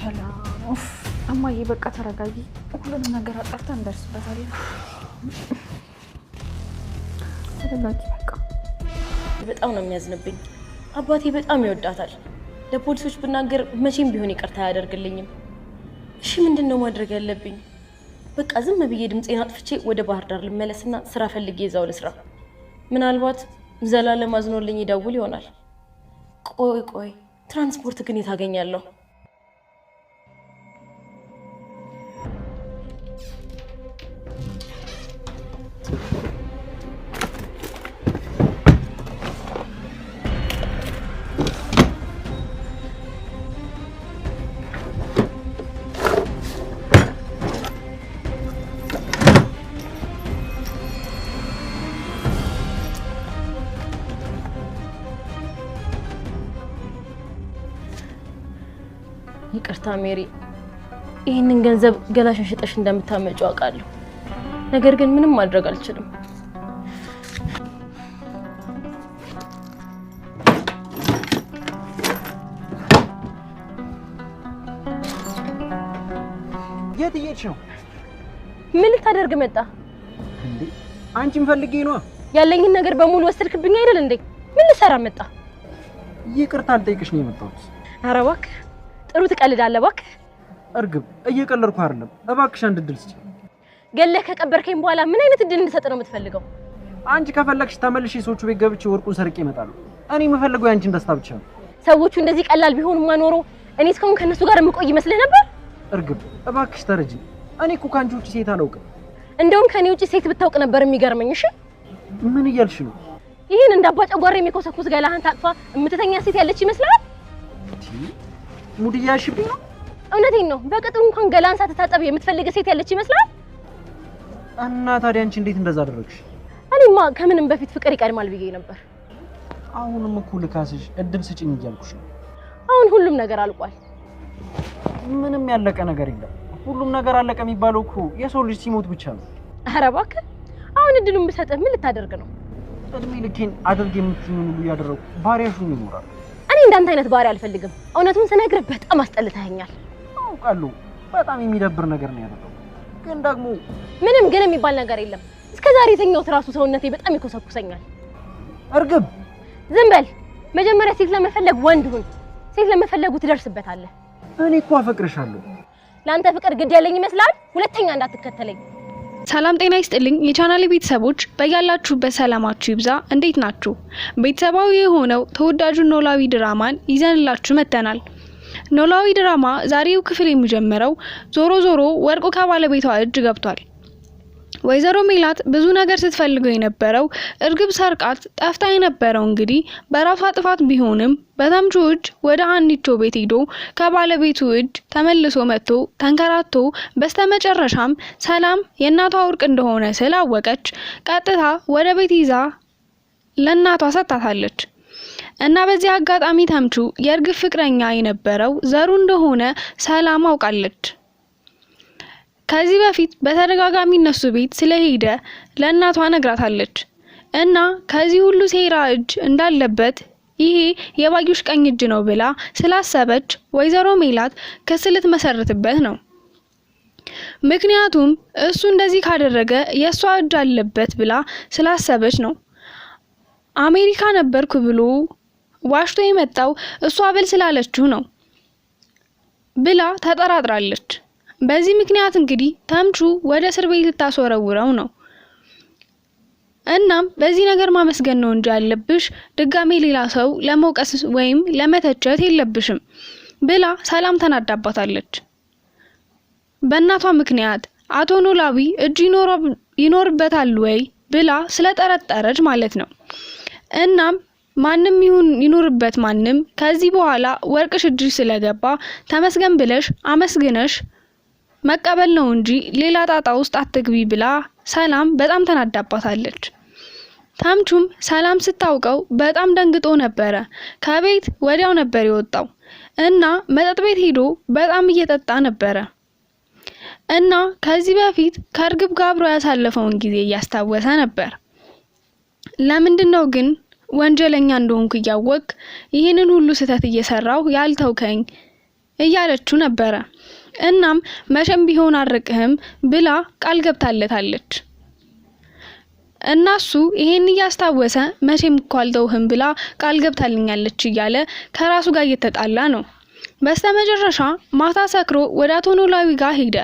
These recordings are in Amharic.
ሰላም እማዬ በቃ ተረጋጊ ሁሉንም ነገር አጣርተን እንደርስበታለን ተረጋጊ በቃ በጣም ነው የሚያዝንብኝ አባቴ በጣም ይወዳታል ለፖሊሶች ብናገር መቼም ቢሆን ይቅርታ ያደርግልኝም እሺ ምንድነው ማድረግ ያለብኝ በቃ ዝም ብዬ ድምጼን አጥፍቼ ወደ ባህር ዳር ልመለስና ስራ ፈልጌ እዛው ልስራ ምናልባት ዘላለም አዝኖልኝ ይደውል ይሆናል ቆይ ትራንስፖርት ግን የታገኛለሁ ይቅርታ ሜሪ ይሄንን ገንዘብ ገላሽን ሽጠሽ እንደምታመጪው አውቃለሁ ነገር ግን ምንም ማድረግ አልችልም የት እየሄድሽ ነው ምን ልታደርግ መጣ እንዴ አንቺን ፈልጌ ነው ያለኝን ነገር በሙሉ ወሰድክብኝ አይደል እንዴ ምን ልሰራ መጣ ይቅርታ ልጠይቅሽ ነው የመጣሁት ኧረ እባክህ ጥሩ ትቀልዳለህ እባክህ እርግብ እየቀለድኩ አይደለም እባክሽ አንድ እድል ስጪኝ ገለህ ከቀበርከኝ በኋላ ምን አይነት እድል እንድሰጥ ነው የምትፈልገው አንቺ ከፈለግሽ ተመልሼ ሰዎቹ ቤት ገብቼ ወርቁን ሰርቄ እመጣለሁ እኔ የምፈልገው ያንቺን ደስታ ብቻ ነው ሰዎቹ እንደዚህ ቀላል ቢሆኑማ ኖሮ እኔ እስካሁን ከነሱ ጋር የምቆይ ይመስልህ ነበር እርግብ እባክሽ ተረጂ እኔ እኮ ካንቺ ውጪ ሴት አላውቅም እንደውም ከኔ ውጪ ሴት ብታውቅ ነበር የሚገርመኝ እሺ ምን እያልሽ ነው ይሄን እንዳባጨጓራ የሚኮሰኩስ ገላህን ታጥፋ እምትተኛ ሴት ያለች ይመስላል ሙድ እያልሽብኝ ነው እውነቴን ነው በቅጡ እንኳን ገላን ሳትታጠብ የምትፈልግ ሴት ያለች ይመስላል እና ታዲያ አንቺ እንዴት እንደዛ አደረግሽ እኔማ ከምንም በፊት ፍቅር ይቀድማል ብዬ ነበር አሁንም እኮ ልካስሽ እድል ስጪኝ እያልኩሽ ነው አሁን ሁሉም ነገር አልቋል ምንም ያለቀ ነገር የለም ሁሉም ነገር አለቀ የሚባለው እኮ የሰው ልጅ ሲሞት ብቻ ነው ኧረ እባክህ አሁን እድሉን ብሰጥህ ምን ልታደርግ ነው እድሜ ልኬን አድርጌ የምትይውን ሁሉ እያደረኩ ባሪያሽን ይኖራል እኔ እንዳንተ አይነት ባሪያ አልፈልግም እውነቱን ስነግርህ በጣም አስጠልተኸኛል አውቃለሁ በጣም የሚደብር ነገር ነው ያደረገው ግን ደግሞ ምንም ግን የሚባል ነገር የለም እስከዛሬ የተኛሁት ራሱ ሰውነቴ በጣም ይኮሰኩሰኛል እርግብ ዝም በል መጀመሪያ ሴት ለመፈለግ ወንድ ሁን ሴት ለመፈለጉ ትደርስበታለህ እኔ እኮ አፈቅርሻለሁ ለአንተ ፍቅር ግድ ያለኝ ይመስላል ሁለተኛ እንዳትከተለኝ ሰላም ጤና ይስጥልኝ የቻናሌ ቤተሰቦች በያላችሁበት ሰላማችሁ ይብዛ እንዴት ናችሁ ቤተሰባዊ የሆነው ተወዳጁ ኖላዊ ድራማን ይዘንላችሁ መተናል ኖላዊ ድራማ ዛሬው ክፍል የሚጀምረው ዞሮ ወርቁ ከባለቤቷ እጅ ገብቷል ወይዘሮ ሜላት ብዙ ነገር ስትፈልገው የነበረው እርግብ ሰርቃት ጠፍታ የነበረው እንግዲህ በራሷ ጥፋት ቢሆንም በተምቹ እጅ ወደ አንዲቾ ቤት ሄዶ ከባለቤቱ እጅ ተመልሶ መጥቶ ተንከራቶ በስተመጨረሻም ሰላም የእናቷ ወርቅ እንደሆነ ስላወቀች ቀጥታ ወደ ቤት ይዛ ለእናቷ ሰጣታለች እና በዚህ አጋጣሚ ተምቹ የእርግብ ፍቅረኛ የነበረው ዘሩ እንደሆነ ሰላም አውቃለች ከዚህ በፊት በተደጋጋሚ እነሱ ቤት ስለሄደ ለእናቷ ነግራታለች እና ከዚህ ሁሉ ሴራ እጅ እንዳለበት ይሄ የባዩሽ ቀኝ እጅ ነው ብላ ስላሰበች ወይዘሮ ሜላት ክስ ልትመሰርትበት ነው ምክንያቱም እሱ እንደዚህ ካደረገ የሷ እጅ አለበት ብላ ስላሰበች ነው አሜሪካ ነበርኩ ብሎ ዋሽቶ የመጣው እሷ ብል ስላለችው ነው ብላ ተጠራጥራለች በዚህ ምክንያት እንግዲህ ተምቹ ወደ እስር ቤት ልታስወረውረው ነው እናም በዚህ ነገር ማመስገን ነው እንጂ ያለብሽ ድጋሜ ሌላ ሰው ለመውቀስ ወይም ለመተቸት የለብሽም ብላ ሰላም ተናዳባታለች በእናቷ ምክንያት አቶ ኖላዊ እጅ ይኖርበታል ወይ ብላ ስለጠረጠረች ማለት ነው እናም ማንም ይኖርበት ማንም ከዚህ በኋላ ወርቅሽ እጅ ስለገባ ተመስገን ብለሽ አመስግነሽ መቀበል ነው እንጂ ሌላ ጣጣ ውስጥ አትግቢ ብላ ሰላም በጣም ተናዳባታለች ተምቹም ሰላም ስታውቀው በጣም ደንግጦ ነበር ከቤት ወዲያው ነበር የወጣው እና መጠጥ ቤት ሄዶ በጣም እየጠጣ ነበር እና ከዚህ በፊት ከርግብ ጋር አብሮ ያሳለፈውን ጊዜ እያስታወሰ ነበር ለምንድነው ግን ወንጀለኛ እንደሆንኩ ያወቅ ይሄንን ሁሉ ስህተት እየሰራው ያልተውከኝ እያለችው ነበረ። እናም መቼም ቢሆን አርቅህም ብላ ቃል ገብታለታለች። እናሱ ይሄን እያስታወሰ መቼም እኮ አልተውህም ብላ ቃል ገብታልኛለች እያለ ከራሱ ጋር እየተጣላ ነው። በስተመጨረሻ ማታ ሰክሮ ወደ አቶ ኖላዊ ጋር ሄደ።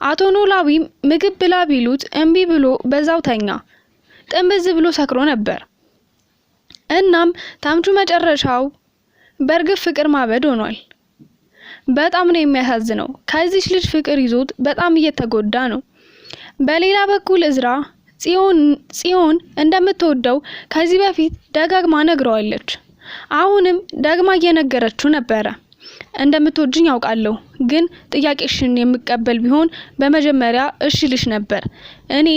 አቶ ኖላዊ ምግብ ብላ ቢሉት እምቢ ብሎ በዛው ተኛ። ጥንብዝ ብሎ ሰክሮ ነበር። እናም ተምቹ መጨረሻው በእርግፍ ፍቅር ማበድ ሆኗል። በጣም ነው የሚያሳዝነው። ከዚህ ልጅ ፍቅር ይዞት በጣም እየተጎዳ ነው። በሌላ በኩል እዝራ ጽዮን እንደምትወደው ከዚህ በፊት ደጋግማ ነግረዋለች። አሁንም ደግማ እየነገረችው ነበረ። እንደምትወጂኝ ያውቃለሁ፣ ግን ጥያቄሽን የምቀበል ቢሆን በመጀመሪያ እሺ ልሽ ነበር። እኔ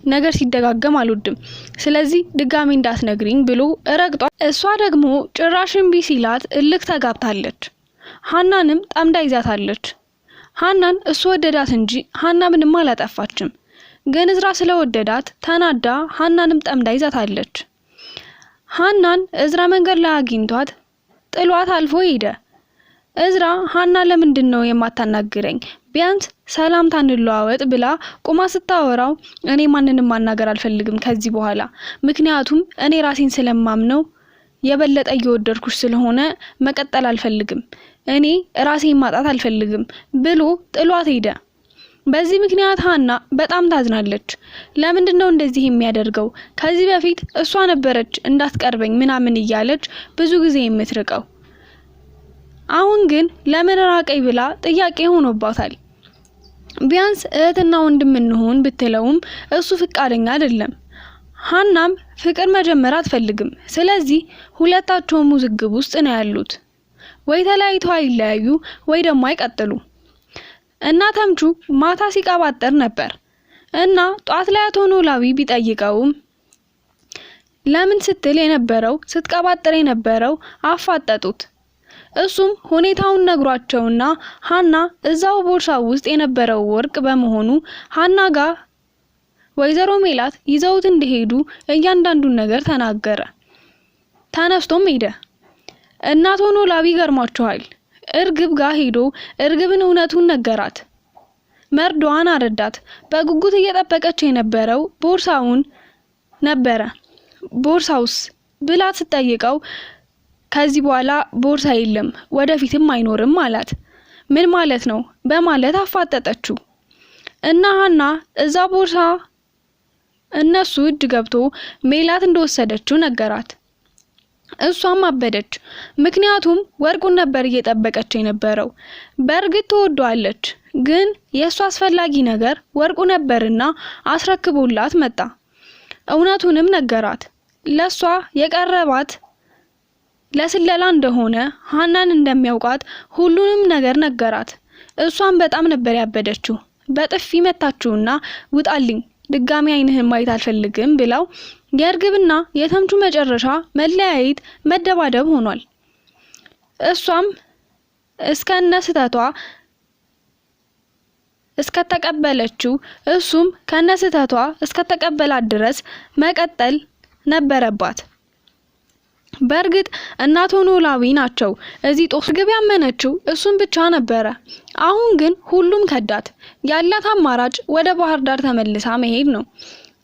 ነገር ሲደጋገም አልወድም፣ ስለዚህ ድጋሚ እንዳትነግሪኝ ብሎ ረግጧል። እሷ ደግሞ ጭራሽን ቢ ሲላት እልክ ተጋብታለች። ሀናንም ጠምዳ ይዛታለች። ሀናን እሱ ወደዳት እንጂ ሀና ምንም አላጠፋችም። ግን እዝራ ስለወደዳት ተናዳ ሀናንም ጠምዳ ይዛታለች። ሀናን እዝራ መንገድ ላይ አግኝቷት ጥሏት አልፎ ሄደ። እዝራ ሀና ለምንድን ነው የማታናግረኝ? ቢያንስ ሰላምታ እንለዋወጥ ብላ ቆማ ስታወራው እኔ ማንንም ማናገር አልፈልግም ከዚህ በኋላ፣ ምክንያቱም እኔ ራሴን ስለማምነው የበለጠ እየወደድኩሽ ስለሆነ መቀጠል አልፈልግም፣ እኔ ራሴን ማጣት አልፈልግም ብሎ ጥሏት ሄደ። በዚህ ምክንያት ሀና በጣም ታዝናለች። ለምንድን ነው እንደዚህ የሚያደርገው? ከዚህ በፊት እሷ ነበረች እንዳትቀርበኝ ምናምን እያለች ብዙ ጊዜ የምትርቀው። አሁን ግን ለምን ራቀኝ ብላ ጥያቄ ሆኖባታል። ቢያንስ እህትና ወንድም እንሆን ብትለውም እሱ ፍቃደኛ አይደለም። ሀናም ፍቅር መጀመር አትፈልግም። ስለዚህ ሁለታቸውም ውዝግብ ውስጥ ነው ያሉት። ወይ ተለያይተው አይለያዩ ወይ ደግሞ አይቀጥሉ። እና ተምቹ ማታ ሲቀባጠር ነበር እና ጧት ላይ አቶ ኖላዊ ቢጠይቀውም ለምን ስትል የነበረው ስትቀባጠር የነበረው አፋጠጡት። እሱም ሁኔታውን ነግሯቸውና ሀና እዛው ቦርሳው ውስጥ የነበረው ወርቅ በመሆኑ ሀና ጋር ወይዘሮ ሜላት ይዘውት እንደሄዱ እያንዳንዱን ነገር ተናገረ። ተነስቶም ሄደ። እናቶ ኖላዊ ገርማቸዋል። እርግብ ጋር ሄዶ እርግብን እውነቱን ነገራት። መርዶዋን አረዳት። በጉጉት እየጠበቀች የነበረው ቦርሳውን ነበረ። ቦርሳውስ ብላ ስትጠይቀው ከዚህ በኋላ ቦርሳ የለም ወደፊትም አይኖርም አላት። ምን ማለት ነው በማለት አፋጠጠችው። እና ሀና እዛ ቦርሳ እነሱ እጅ ገብቶ ሜላት እንደወሰደችው ነገራት። እሷም አበደች። ምክንያቱም ወርቁን ነበር እየጠበቀች የነበረው። በእርግጥ ትወዷለች፣ ግን የእሷ አስፈላጊ ነገር ወርቁ ነበርና አስረክቦላት መጣ። እውነቱንም ነገራት። ለሷ የቀረባት ለስለላ እንደሆነ ሀናን እንደሚያውቃት ሁሉንም ነገር ነገራት። እሷም በጣም ነበር ያበደችው። በጥፊ መታችውና ውጣልኝ፣ ድጋሚ አይንህን ማየት አልፈልግም ብላው የእርግብና የተምቹ መጨረሻ መለያየት መደባደብ ሆኗል። እሷም እስከነስተቷ እስከተቀበለችው እሱም ከነስተቷ እስከተቀበላት ድረስ መቀጠል ነበረባት። በእርግጥ እናቶ ኖላዊ ናቸው እዚህ ጦስ ግብ ያመነችው እሱን ብቻ ነበረ። አሁን ግን ሁሉም ከዳት። ያላት አማራጭ ወደ ባህር ዳር ተመልሳ መሄድ ነው።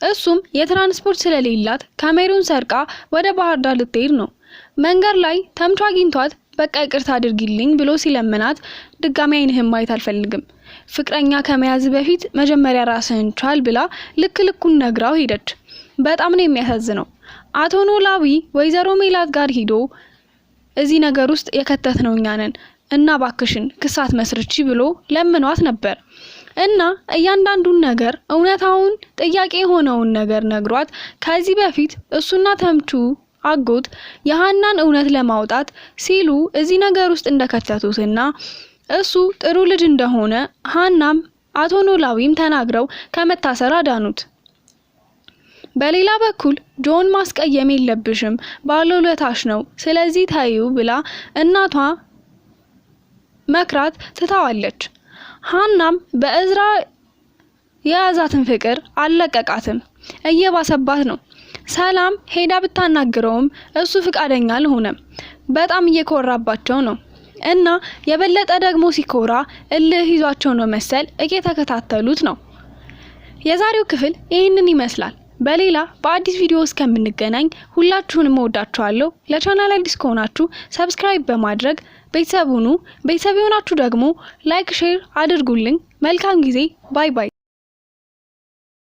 እሱም የትራንስፖርት ስለሌላት ካሜሩን ሰርቃ ወደ ባህር ዳር ልትሄድ ነው። መንገድ ላይ ተምቹ አግኝቷት በቃ ይቅርታ አድርጊልኝ ብሎ ሲለምናት ድጋሚ አይንህን ማየት አልፈልግም፣ ፍቅረኛ ከመያዝ በፊት መጀመሪያ ራስህን ቻል ብላ ልክ ልኩን ነግራው ሄደች። በጣም ነው የሚያሳዝነው። አቶ ኖላዊ ወይዘሮ ሜላት ጋር ሄዶ እዚህ ነገር ውስጥ የከተትነው እኛ ነን እና ባክሽን ክሳት መስርቺ ብሎ ለምኗት ነበር እና እያንዳንዱን ነገር እውነታውን ጥያቄ የሆነውን ነገር ነግሯት ከዚህ በፊት እሱና ተምቹ አጎት የሀናን እውነት ለማውጣት ሲሉ እዚህ ነገር ውስጥ እንደከተቱትና እሱ ጥሩ ልጅ እንደሆነ ሀናም አቶ ኖላዊም ተናግረው ከመታሰር አዳኑት። በሌላ በኩል ጆን ማስቀየም የለብሽም ባለውለታሽ ነው፣ ስለዚህ ታዩ ብላ እናቷ መክራት ትታዋለች። ሀናም በእዝራ የያዛትን ፍቅር አልለቀቃትም፣ እየባሰባት ነው። ሰላም ሄዳ ብታናግረውም እሱ ፍቃደኛ አልሆነም። በጣም እየኮራባቸው ነው። እና የበለጠ ደግሞ ሲኮራ እልህ ይዟቸው ነው መሰል እየተከታተሉት ነው። የዛሬው ክፍል ይህንን ይመስላል። በሌላ በአዲስ ቪዲዮ እስከምንገናኝ ሁላችሁንም እወዳችኋለሁ። ለቻናል አዲስ ከሆናችሁ ሰብስክራይብ በማድረግ ቤተሰብ ሁኑ። ቤተሰብ የሆናችሁ ደግሞ ላይክ ሼር አድርጉልኝ። መልካም ጊዜ። ባይ ባይ።